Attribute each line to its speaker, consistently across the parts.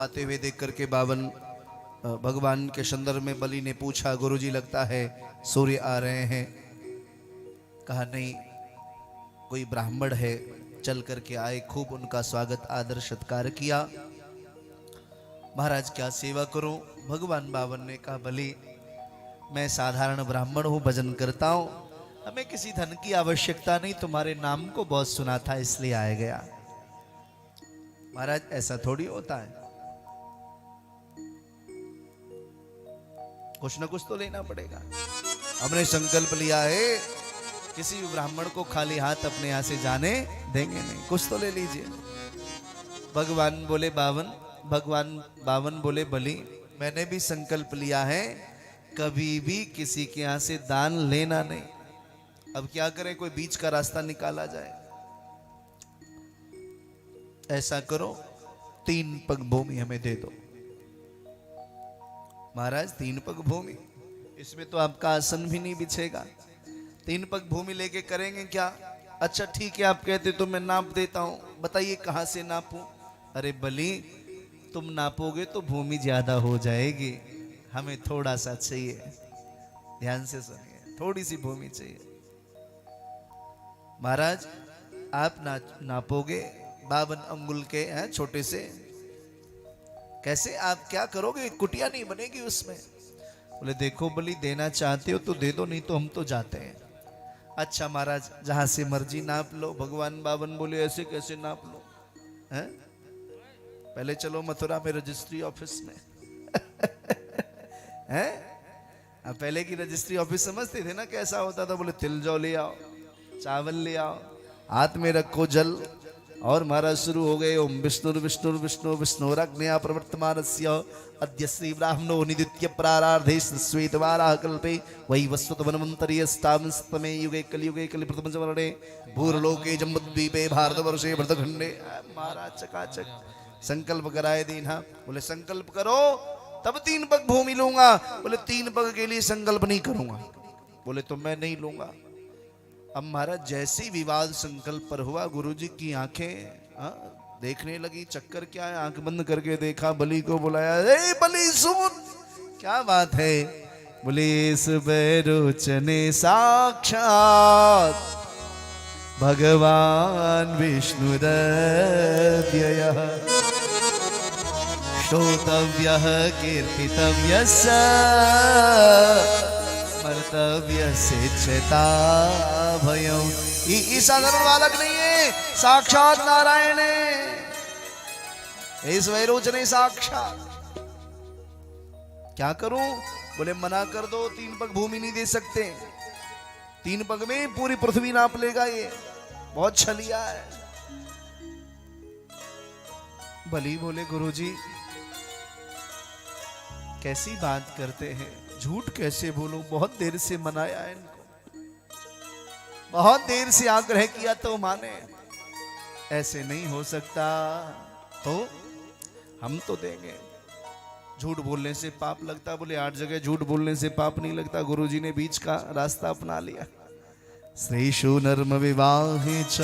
Speaker 1: आते हुए देख करके बावन भगवान के संदर्भ में बलि ने पूछा, गुरुजी लगता है सूर्य आ रहे हैं। कहा नहीं, कोई ब्राह्मण है, चल करके आए। खूब उनका स्वागत आदर सत्कार किया। महाराज क्या सेवा करूं? भगवान बावन ने कहा, बलि मैं साधारण ब्राह्मण हूं, भजन करता हूं, हमें किसी धन की आवश्यकता नहीं, तुम्हारे नाम को बहुत सुना था इसलिए आया गया। महाराज ऐसा थोड़ी होता है, कुछ ना कुछ तो लेना पड़ेगा। हमने संकल्प लिया है किसी भी ब्राह्मण को खाली हाथ अपने यहां से जाने देंगे नहीं, कुछ तो ले लीजिए। भगवान बावन बोले, बलि मैंने भी संकल्प लिया है कभी भी किसी के यहां से दान लेना नहीं। अब क्या करें, कोई बीच का रास्ता निकाला जाए। ऐसा करो, 3 पग भूमि हमें दे दो। महाराज 3 पग भूमि, इसमें तो आपका आसन भी नहीं बिछेगा। 3 पग भूमि लेके करेंगे क्या? अच्छा ठीक है, आप कहते तो मैं नाप देता हूं, बताइए कहां से नापूं? अरे बलि तुम नापोगे तो भूमि ज्यादा हो जाएगी, हमें थोड़ा सा चाहिए। ध्यान से सुनिए, थोड़ी सी भूमि चाहिए। महाराज आप नापोगे 52 अंगुल के हैं, छोटे से, कैसे आप क्या करोगे? कुटिया नहीं बनेगी उसमें। बोले देखो बलि, देना चाहते हो तो दे दो, नहीं तो हम तो जाते हैं। अच्छा महाराज जहां से मर्जी नाप लो। भगवान बावन बोले ऐसे कैसे नाप लो हैं? पहले चलो मथुरा में रजिस्ट्री ऑफिस में हैं? अब पहले की रजिस्ट्री ऑफिस समझते थे ना कैसा होता था? बोले तिल जौ ले आओ, चावल ले आओ, हाथ में रखो जल, और महाराज शुरू हो गए, ओम विष्णु विष्णु विष्णु विष्णुरग्न्या प्रवर्तमानस्य अद्य श्री ब्राह्मणो निदित्य प्रारार्धे श्वेतवाराह कल्पे वै वस्वत वनमन्तरीयस्तावंस्तमे युगे कलियुगे कलि प्रथम वर्णे भूरलोके जम्बुद्वीपे भारतवर्षे भरतखंडे। महाराज चकाचक संकल्प कराए दीना। बोले संकल्प करो तब 3 पग भूमि लूंगा। बोले 3 पग के लिए संकल्प नहीं करूंगा। बोले तो मैं नहीं लूंगा। अब महाराज जैसे विवाद संकल्प पर हुआ, गुरुजी की आंखें देखने लगी, चक्कर क्या है? आंख बंद करके देखा, बलि को बुलाया, ए बलि सुन, क्या बात है? बोले इस बैरोचने साक्षात भगवान विष्णुरव्ययः श्रोतव्यः कीर्तितव्यः स्मर्तव्यस्य चेता भयम्। ये साधारण बालक नहीं है, साक्षात नारायण है। इस वैरोचने साक्षात। क्या करूं? बोले मना कर दो, 3 पग भूमि नहीं दे सकते। 3 पग में पूरी पृथ्वी नाप लेगा, ये बहुत छलिया है। बलि बोले गुरुजी कैसी बात करते हैं, झूठ कैसे बोलूं? बहुत देर से मनाया है इनको, बहुत देर से आग्रह किया तो माने। ऐसे नहीं हो सकता, तो हम तो देंगे। झूठ बोलने से पाप लगता? बोले 8 जगह झूठ बोलने से पाप नहीं लगता। गुरुजी ने बीच का रास्ता अपना लिया। श्रीषु नर्म विवाहे च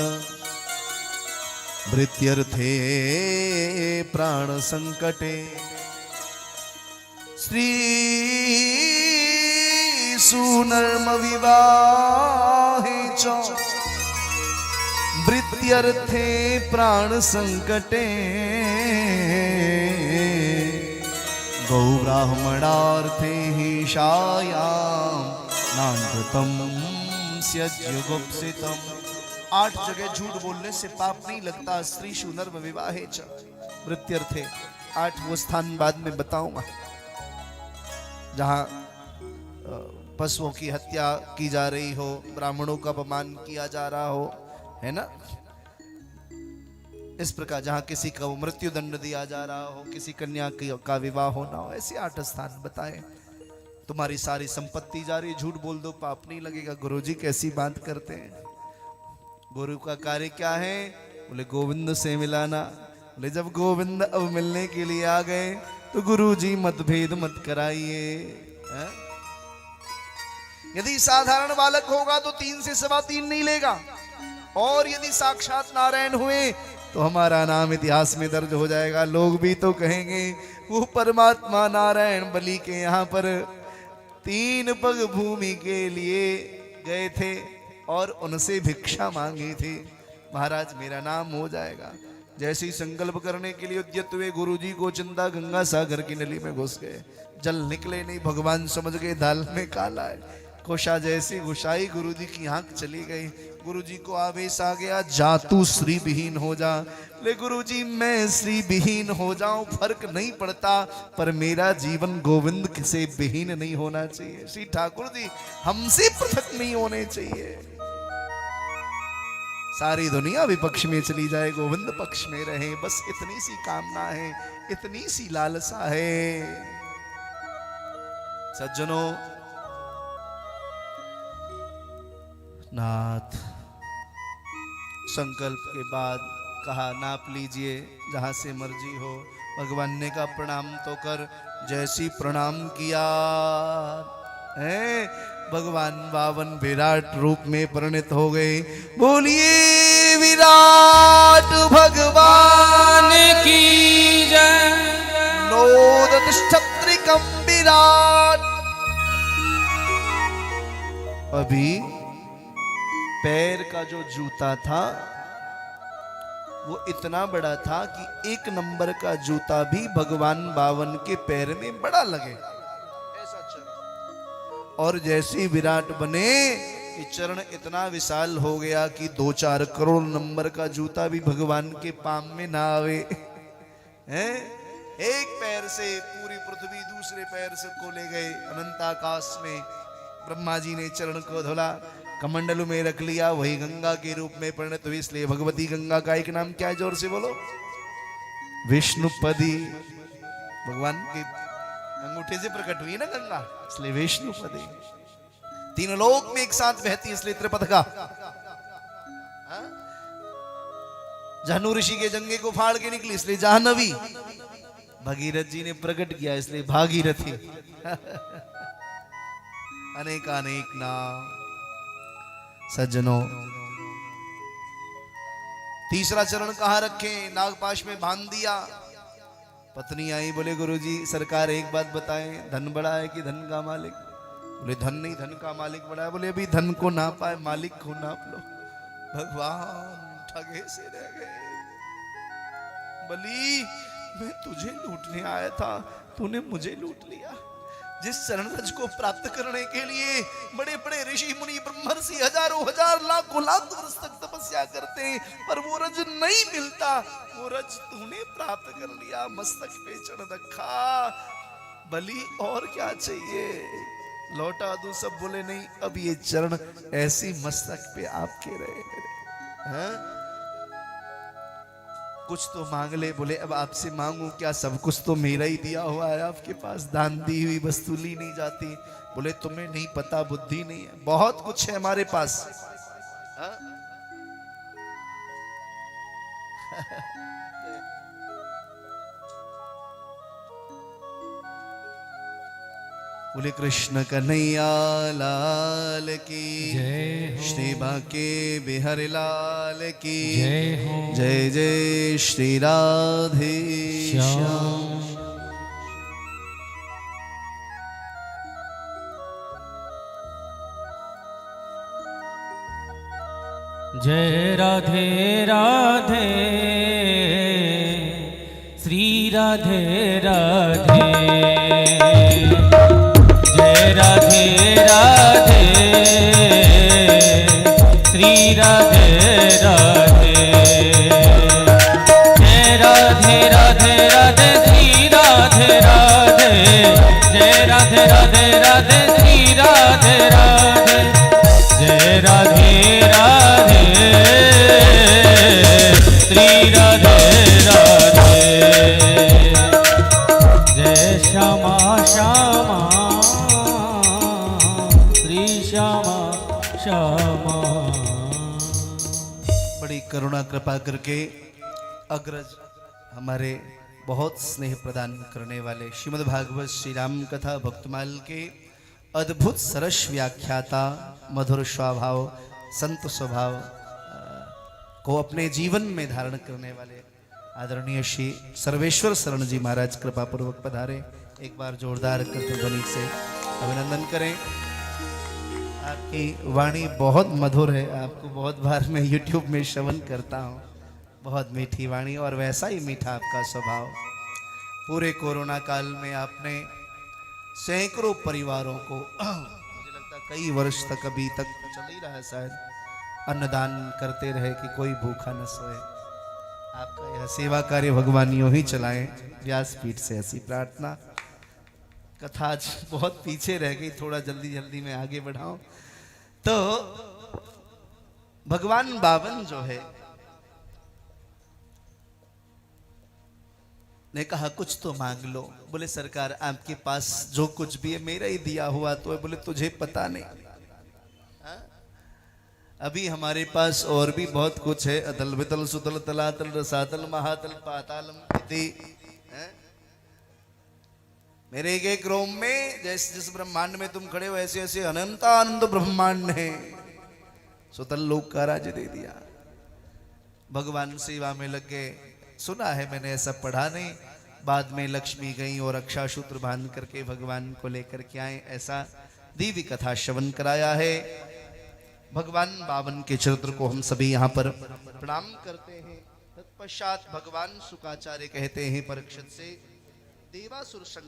Speaker 1: भृत्यर्थे प्राण संकटे श्री सुनर्म विवाहे च भृत्यर्थे प्राण संकटे गौ ब्राह्मणार्थे हि शायां नानृतम स्यज्युगुप्सितम्। 8 जगह झूठ बोलने से पाप नहीं लगता। स्त्री सुनर्म विवाहे च भृत्यर्थे, 8 वो स्थान बाद में बताऊंगा जहां पशुओं की हत्या की जा रही हो, ब्राह्मणों का अपमान किया जा रहा हो, है ना? इस प्रकार जहां किसी का मृत्यु दंड दिया जा रहा हो, किसी कन्या का विवाह होना हो, ऐसे 8 स्थान बताए। तुम्हारी सारी संपत्ति जा रही, झूठ बोल दो, पाप नहीं लगेगा। गुरुजी कैसी बात करते हैं? गुरु का कार्य क्या है? बोले गोविंद से मिलाना। बोले जब गोविंद अब मिलने के लिए आ गए तो गुरुजी मतभेद मत कराइए। यदि साधारण बालक होगा तो 3 से 3.25 नहीं लेगा, और यदि साक्षात नारायण हुए तो हमारा नाम इतिहास में दर्ज हो जाएगा। लोग भी तो कहेंगे वो परमात्मा नारायण बलि के यहाँ पर 3 पग भूमि के लिए गए थे और उनसे भिक्षा मांगी थी। महाराज मेरा नाम हो जाएगा। जैसे ही संकल्प करने के लिए उद्यत हुए, गुरुजी को चिंता गंगा सागर की नली में घुस गए। जल निकले नहीं, भगवान समझ गए दाल में काला है। कोशा जैसी घुसाई, गुरुजी की आंख चली गई। गुरुजी को आवेश आ गया, जा तू श्री विहीन हो जा। ले गुरुजी मैं श्री विहीन हो जाऊं फर्क नहीं पड़ता, पर मेरा जीवन गोविंद से विहीन नहीं होना चाहिए। श्री ठाकुर जी हमसे पृथक नहीं होने चाहिए। सारी दुनिया विपक्ष में चली जाए, गोविंद पक्ष में रहे, बस इतनी सी कामना है, इतनी सी लालसा है। सज्जनों, नाथ संकल्प के बाद कहा नाप लीजिए जहां से मर्जी हो। भगवान ने कहा प्रणाम तो कर। जैसी प्रणाम किया है, भगवान 52 विराट रूप में परिणत हो गए। बोलिए विराट भगवान
Speaker 2: की जय।
Speaker 1: नोदतिष्ठत्रिकं विराट। अभी पैर का जो जूता था वो इतना बड़ा था कि 1 नंबर का जूता भी भगवान 52 के पैर में बड़ा लगे, ऐसा चरण। और जैसे विराट बने कि चरण इतना विशाल हो गया कि 2-4 करोड़ नंबर का जूता भी भगवान के पांव में ना आवे। हैं? एक पैर से पूरी पृथ्वी, दूसरे पैर से को ले गए अनंत आकाश में। ब्रह्मा जी ने चरण को धोला, कमंडलू में रख लिया, वही गंगा के रूप में परिणत हुई। इसलिए भगवती गंगा का एक नाम क्या है, जोर से बोलो? विष्णुपदी। भगवान के अंगूठे से प्रकट हुई ना गंगा, इसलिए विष्णुपदी। 3 लोक में एक साथ बहती, इसलिए त्रिपथका। जाह्नू ऋषि के जंगे को फाड़ के निकली, इसलिए जाह्नवी। भगीरथ जी ने प्रकट किया, इसलिए भागीरथी। अनेकानेक नाम। सज्जनों, तीसरा चरण कहां रखे? नागपाश में बांध दिया। पत्नी आई, बोले गुरुजी सरकार एक बात बताएं, धन बड़ा है कि धन का मालिक? बोले धन नहीं, धन का मालिक बड़ा है। बोले अभी धन को नापा है, मालिक को नाप लो। भगवान ठगे से रह गए। बली मैं तुझे लूटने आया था, तूने मुझे लूट लिया। जिस चरण रज को प्राप्त करने के लिए बड़े बड़े ऋषि मुनि ब्रह्मर्षि हजारों हजार लाखों लाख वर्ष तक तपस्या करते हैं, पर वो रज नहीं मिलता, वो रज तूने प्राप्त कर लिया, मस्तक पे चढ़ रखा। बलि और क्या चाहिए? लौटा दूं? सब बोले नहीं, अब ये चरण ऐसी मस्तक पे आपके रहे। हैं? कुछ तो मांग ले। बोले अब आपसे मांगू क्या? सब कुछ तो मेरा ही दिया हुआ है आपके पास, दान दी हुई वस्तु ली नहीं जाती। बोले तुम्हें नहीं पता, बुद्धि नहीं है, बहुत कुछ है हमारे पास। बोले कृष्ण कन्हैया लाल की
Speaker 2: जय।
Speaker 1: श्री बांके बिहारी लाल की
Speaker 2: जय हो।
Speaker 1: जय जय श्री राधे श्याम।
Speaker 2: जय राधे राधे श्री राधे राधे। जय राधे राधे श्री राधे राधे। जय राधे राधे राधे श्री राधे राधे। जय राधे राधे राधे श्री राधे राधे। जय राधे राधे श्री राधे राधे। जय श्यामा श्यामा श्री श्यामा श्यामा।
Speaker 1: बड़ी करुणा कृपा करके अग्रज हमारे बहुत स्नेह प्रदान करने वाले श्रीमद् भागवत श्री राम कथा भक्तमाल के अद्भुत सरस व्याख्याता, मधुर स्वभाव, संत स्वभाव, को अपने जीवन में धारण करने वाले आदरणीय श्री सर्वेश्वर शरण जी महाराज कृपा पूर्वक पधारे। एक बार जोरदार ध्वनि से अभिनंदन करें। आपकी वाणी बहुत मधुर है, आपको बहुत बार मैं YouTube में श्रवण करता हूँ। बहुत मीठी वाणी और वैसा ही मीठा आपका स्वभाव। पूरे कोरोना काल में आपने सैकड़ों परिवारों को मुझे लगता कई वर्ष तक अभी तक चल ही रहा है शायद, अन्नदान करते रहे कि कोई भूखा न सोए। आपका यह सेवा कार्य भगवान यूं ही चलाएं। व्यासपीठ से ऐसी प्रार्थना। कथा आज बहुत पीछे रह गई, थोड़ा जल्दी जल्दी में आगे बढ़ाऊं। तो भगवान बावन जो है ने कहा कुछ तो मांग लो। बोले सरकार आपके पास जो कुछ भी है मेरा ही दिया हुआ तो है। बोले तुझे पता नहीं, अभी हमारे पास और भी बहुत कुछ है। अतल वितल सुतल तलातल रसातल महातल पातालम इति। मेरे एक एक रोम में जैसे जिस ब्रह्मांड में तुम खड़े हो ऐसे ऐसे अनंतानंद ब्रह्मांड है। सुतल लोक का राज्य दे दिया। भगवान सेवा में लग गए। सुना है मैंने, ऐसा पढ़ा नहीं। बाद में लक्ष्मी गई और रक्षासूत्र बांध करके भगवान को लेकर के आए। ऐसा दिव्य कथा श्रवण कराया है। भगवान बावन के चरित्र को हम सभी यहाँ पर प्रणाम करते हैं। तत्पश्चात भगवान शुकाचार्य कहते हैं परीक्षित से, देवासुर